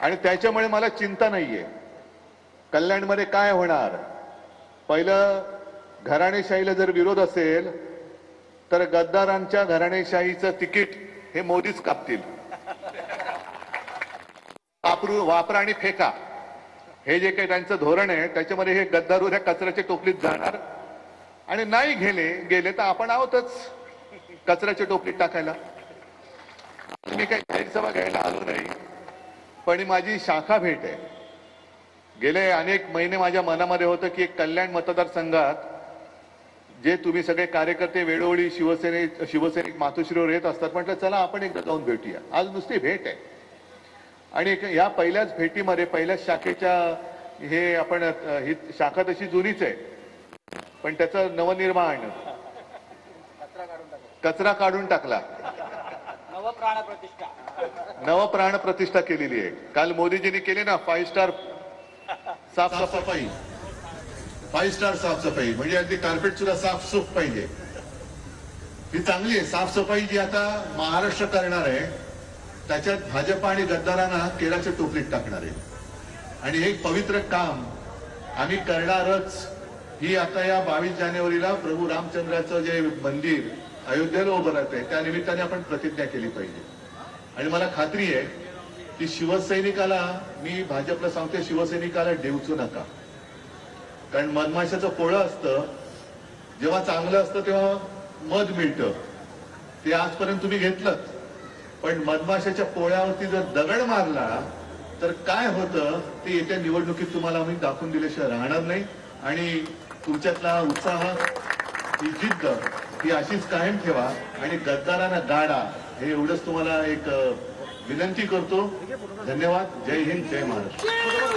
आणि त्याच्यामुळे मला चिंता नाहीये कल्याणमध्ये काय होणार. पहिलं, घराणेशाहीला जर विरोध असेल तर गद्दारांच्या घराणेशाहीचं तिकीट हे मोदीच कापतील. वापरा आणि फेका हे जे काही त्यांचं धोरण आहे त्याच्यामध्ये हे गद्दार उद्या कचऱ्याच्या टोपलीत जाणार आणि नाही गेले तर आपण आहोतच कचऱ्याच्या टोपलीत टाकायला. मी काही गैरसभा घ्यायला आलो नाही, पण माझी शाखा भेट आहे. गेले अनेक महिने माझ्या मनामध्ये होतं की कल्याण मतदारसंघात जे तुम्ही सगळे कार्यकर्ते वेळोवेळी शिवसैनिक मातोश्रीवर येत असतात, म्हटलं चला आपण एकदा जाऊन भेटूया. आज नुसती भेट आहे आणि या पहिल्याच भेटीमध्ये पहिल्याच शाखेच्या हे आपण ही शाखा तशी जुनीच आहे पण त्याचं नवनिर्माण कचरा काढून टाकला, नवप्राण प्रतिष्ठा केलेली आहे. काल मोदीजींनी केली ना 5 स्टार साफसफाई, 5 स्टार साफसफाई म्हणजे अगदी कार्पेट सुद्धा साफसूफ पाहिजे. ही चांगली आहे साफसफाई जी आता महाराष्ट्र करणार आहे. त्याच्यात भाजप आणि गद्दारांना केराच्या टोपलीत टाकणार आहे आणि हे पवित्र काम आम्ही करणारच. ही आता या 22 जानेवारीला प्रभू रामचंद्राचं जे मंदिर अयोध्येला उभं राहतंय त्या निमित्ताने आपण प्रतिज्ञा केली पाहिजे. आणि मला खात्री आहे की शिवसैनिकाला, मी भाजपला सांगते, शिवसैनिकाला डेवचू नका. कारण मधमाशाचं पोळं असतं, जेव्हा चांगलं असतं तेव्हा मध मिळतं, ते आजपर्यंत तुम्ही घेतलं. पण मधमाशाच्या पोळ्यावरती जर दगड मारला तर काय होतं ते येत्या निवडणुकीत तुम्हाला आम्ही दाखवून दिल्याशिवाय राहणार नाही. आणि तुमच्यातला उत्साह, ही जिद्द ही अशीच कायम ठेवा आणि गद्दारांना गाडा, हे एवढंच तुम्हाला एक विनंती करतो. धन्यवाद. जय हिंद, जय महाराष्ट्र.